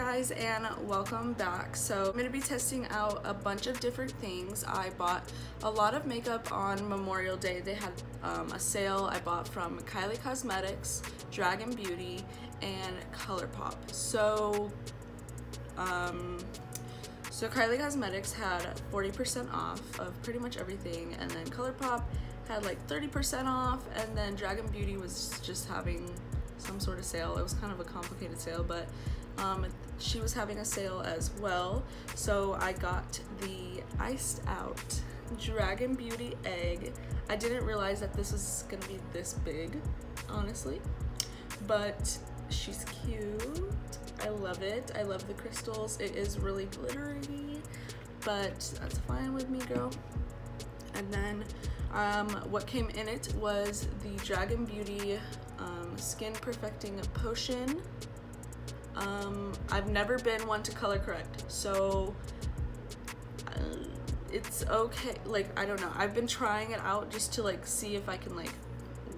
guys, and welcome back. So I'm going to be testing out a bunch of different things. I bought a lot of makeup on Memorial Day. They had a sale. I bought from Kylie Cosmetics, GRWM, and ColourPop. So Kylie Cosmetics had 40% off of pretty much everything, and then ColourPop had like 30% off, and then GRWM was just having some sort of sale. It was kind of a complicated sale, but she was having a sale as well. So I got the iced out GRWM egg. I didn't realize that this was gonna be this big, honestly, but she's cute. I love it. I love the crystals. It is really glittery, but that's fine with me, girl. And then what came in it was the GRWM Skin Perfecting Potion. I've never been one to color correct, so it's okay. Like, I don't know, I've been trying it out just to like see if I can like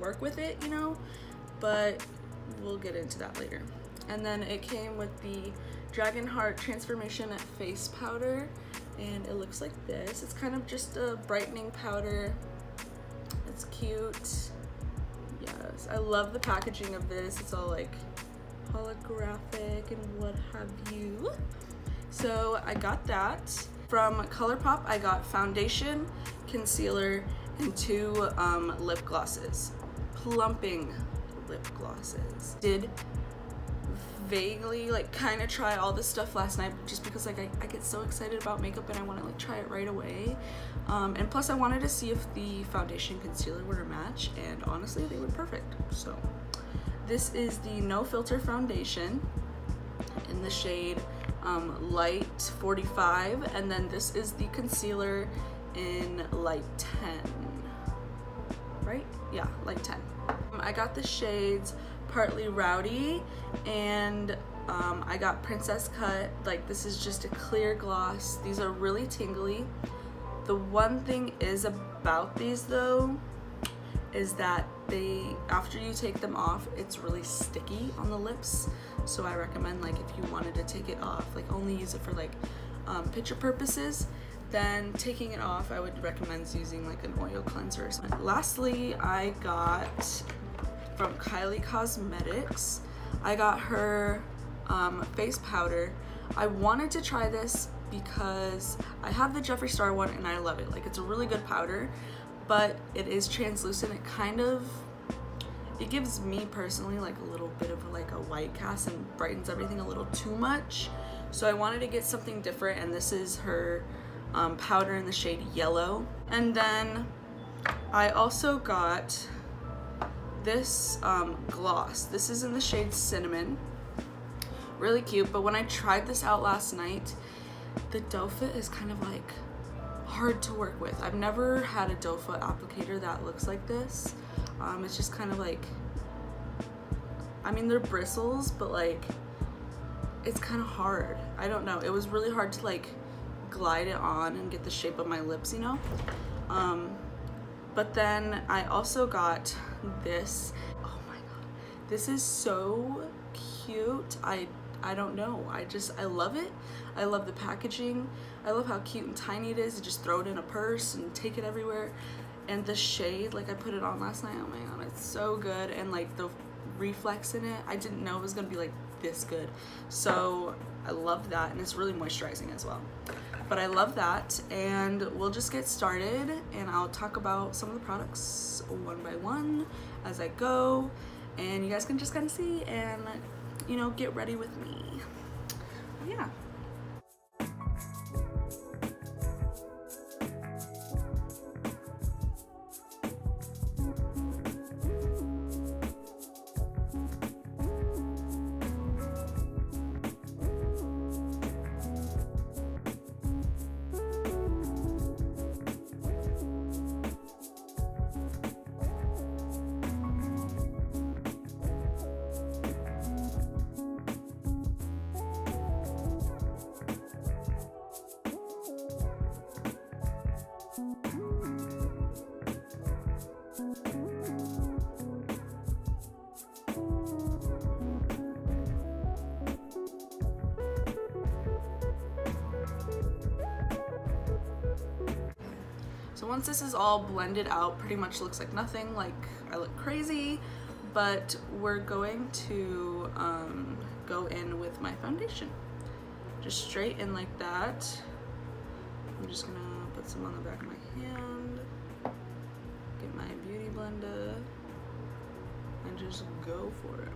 work with it, you know, but we'll get into that later. And then it came with the Dragon Heart Transformation Face Powder, and it looks like this. It's kind of just a brightening powder. It's cute. Yes, I love the packaging of this. It's all like holographic and what have you. So I got that. From ColourPop, I got foundation, concealer, and 2 lip glosses. Plumping lip glosses. Did vaguely like kind of try all this stuff last night just because like I get so excited about makeup and I want to like try it right away, and plus I wanted to see if the foundation concealer were a match, and honestly they were perfect. So this is the No Filter foundation in the shade light 45, and then this is the concealer in light 10, right? Yeah, light 10. I got the shades Partly Rowdy, and I got Princess Cut. Like, this is just a clear gloss. These are really tingly. The one thing is about these though is that after you take them off, it's really sticky on the lips. So I recommend, like, if you wanted to take it off, like only use it for like picture purposes, then taking it off, I would recommend using like an oil cleanser. Lastly, I got from Kylie Cosmetics, I got her face powder. I wanted to try this because I have the Jeffree Star one and I love it. Like, it's a really good powder, but it is translucent. It gives me personally like a little bit of like a white cast and brightens everything a little too much. So I wanted to get something different, and this is her powder in the shade Yellow. And then I also got this gloss. This is in the shade Cinnamon. Really cute, but when I tried this out last night, the doe foot is kind of like hard to work with. I've never had a doe foot applicator that looks like this. It's just kind of like, I mean, they're bristles, but like it's kind of hard. I don't know, it was really hard to like glide it on and get the shape of my lips, you know. But then I also got this. Oh my god, this is so cute. I don't know, I love it. I love the packaging. I love how cute and tiny it is. You just throw it in a purse and take it everywhere. And the shade, like, I put it on last night. Oh my god, it's so good. And like the reflex in it, I didn't know it was gonna be like this good. So I love that, and it's really moisturizing as well. But I love that, and we'll just get started, and I'll talk about some of the products one by one as I go, and you guys can just kind of see and, you know, get ready with me. Yeah. So once this is all blended out, pretty much looks like nothing, like I look crazy, but we're going to go in with my foundation. Just straight in like that. I'm just gonna put some on the back of my hand, get my beauty blender, and just go for it.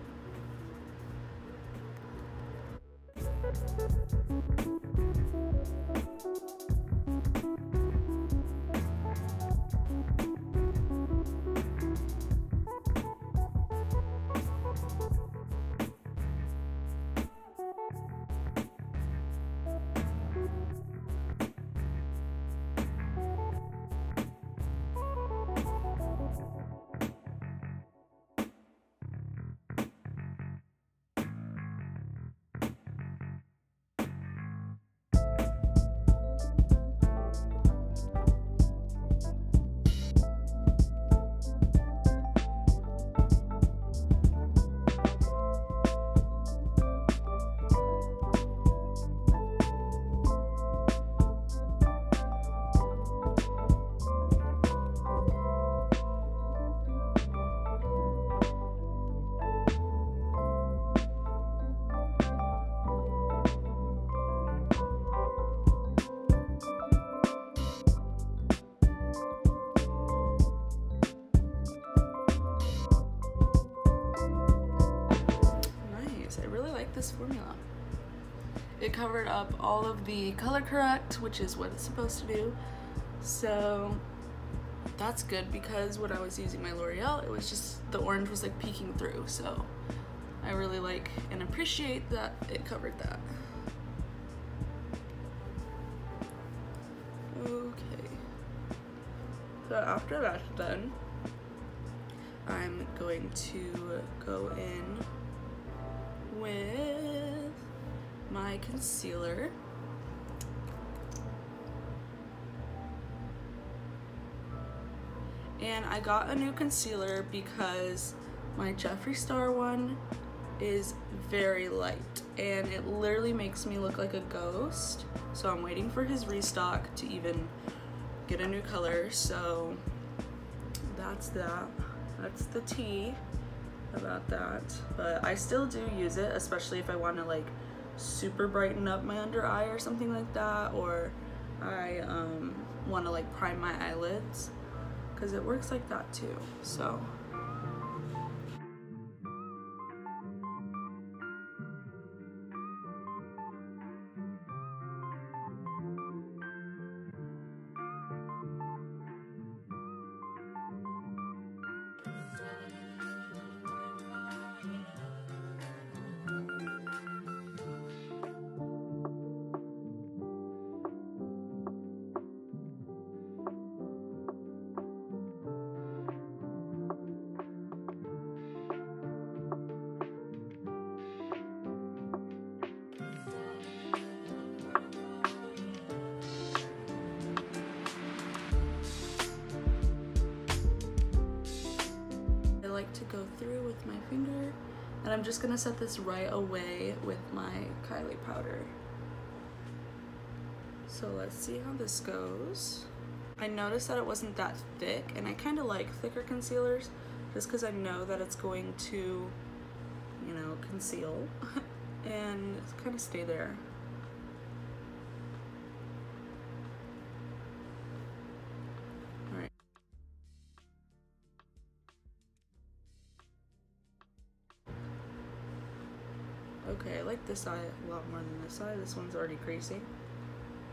This formula. It covered up all of the color correct, which is what it's supposed to do. So that's good, because when I was using my L'Oreal, it was just, the orange was like peeking through. So I really like and appreciate that it covered that. Okay. So after that's done, I'm going to go in with my concealer. And I got a new concealer because my Jeffree Star one is very light and it literally makes me look like a ghost. So I'm waiting for his restock to even get a new color. So that's that. That's the tea about that. But I still do use it, especially if I want to like super brighten up my under eye or something like that, or I want to like prime my eyelids, because it works like that too. So to go through with my finger, and I'm just gonna set this right away with my Kylie powder. So let's see how this goes. I noticed that it wasn't that thick, and I kind of like thicker concealers just because I know that it's going to, you know, conceal and kind of stay there. Okay, I like this eye a lot more than this eye. This one's already creasing.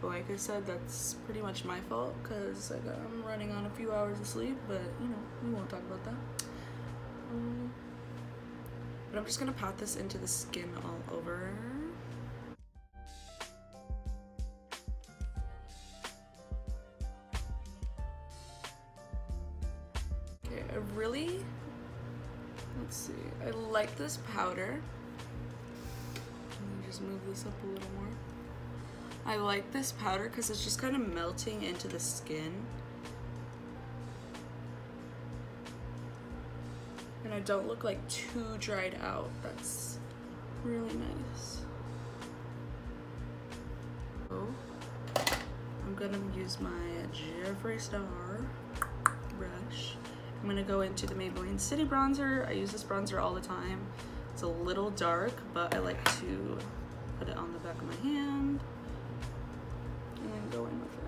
But like I said, that's pretty much my fault, because like, I'm running on a few hours of sleep, but you know, we won't talk about that. But I'm just gonna pat this into the skin all over. Okay, let's see, I like this powder. Just move this up a little more. I like this powder because it's just kind of melting into the skin. And I don't look like too dried out. That's really nice. So I'm gonna use my Jeffree Star brush. I'm gonna go into the Maybelline City Bronzer. I use this bronzer all the time. It's a little dark, but I like to put it on the back of my hand and then go in with it.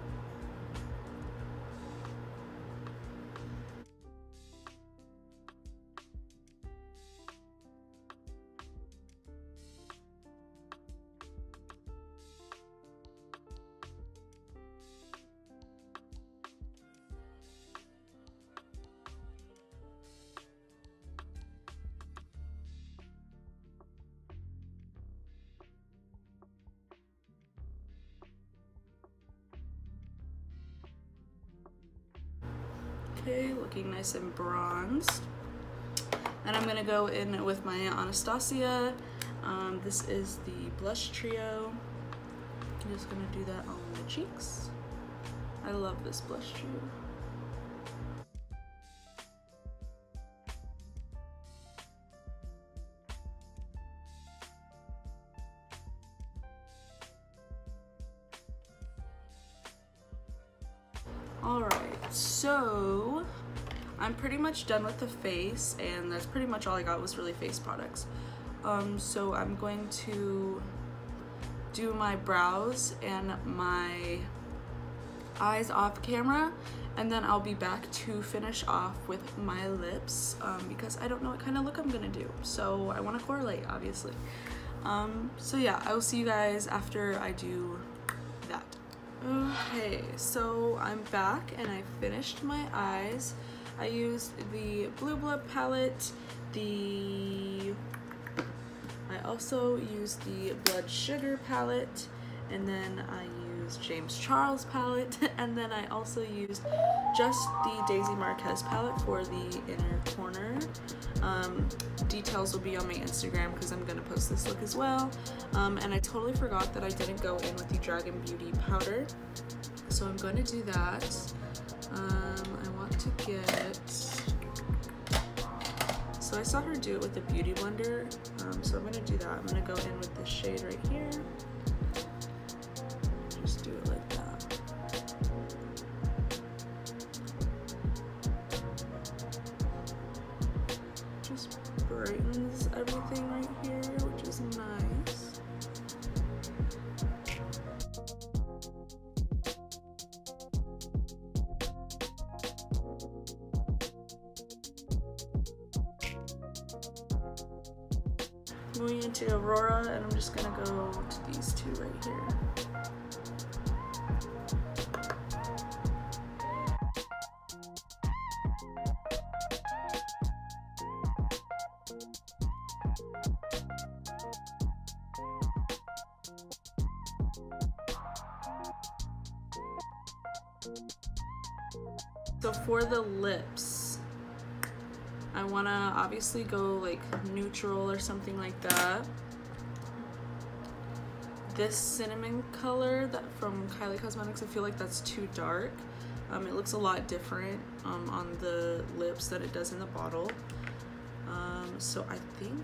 Okay, looking nice and bronzed. And I'm gonna go in with my Anastasia. This is the blush trio. I'm just gonna do that on my cheeks. I love this blush trio. Alright, so I'm pretty much done with the face, and that's pretty much all I got was really face products. So I'm going to do my brows and my eyes off camera, and then I'll be back to finish off with my lips because I don't know what kind of look I'm gonna do. So I want to correlate, obviously. So yeah, I will see you guys after I do that. Okay, so I'm back and I finished my eyes. I used the Blue Blood palette, I also used the Blood Sugar palette, and then I used James Charles palette, and then I also used just the Daisy Marquez palette for the inner corner. Details will be on my Instagram because I'm gonna post this look as well. And I totally forgot that I didn't go in with the Dragon Beauty powder, so I'm going to do that. I want to get, so I saw her do it with the Beauty Blender, so I'm going to do that. I'm going to go in with this shade right here. Just do it like that. Just brightens everything right here, which is nice. Moving into Aurora, and I'm just gonna go to these two right here. So for the lips, I want to obviously go like neutral or something like that. This cinnamon color that from Kylie Cosmetics, I feel like that's too dark. It looks a lot different on the lips than it does in the bottle. So I think,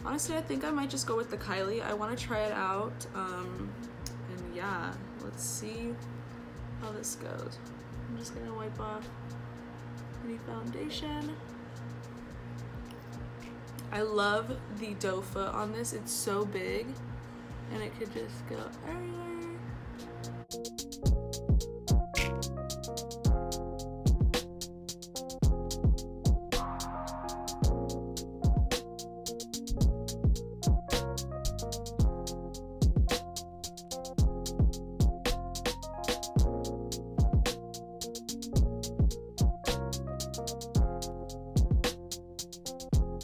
honestly, I think I might just go with the Kylie. I want to try it out. And yeah, let's see how this goes. I'm just gonna wipe off any foundation. I love the doe foot on this. It's so big and it could just go everywhere.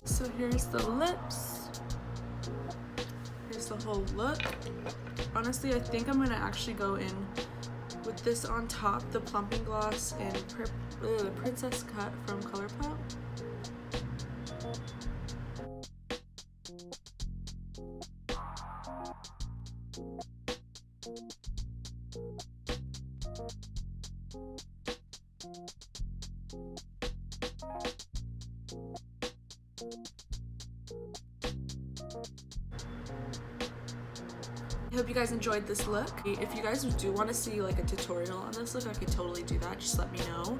So here's the lips. Here's the whole look. Honestly, I think I'm gonna actually go in with this on top, the plumping gloss in Princess Cut from ColourPop. I hope you guys enjoyed this look. If you guys do want to see like a tutorial on this look, I could totally do that. Just let me know.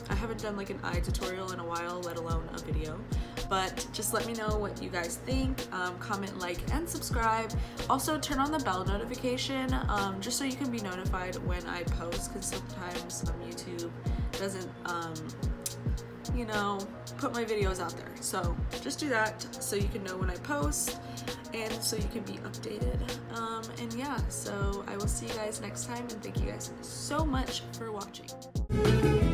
I haven't done like an eye tutorial in a while, let alone a video. But just let me know what you guys think. Comment, like, and subscribe. Also turn on the bell notification just so you can be notified when I post, because sometimes YouTube doesn't you know, put my videos out there. So just do that so you can know when I post and so you can be updated. And yeah, so I will see you guys next time, and thank you guys so much for watching.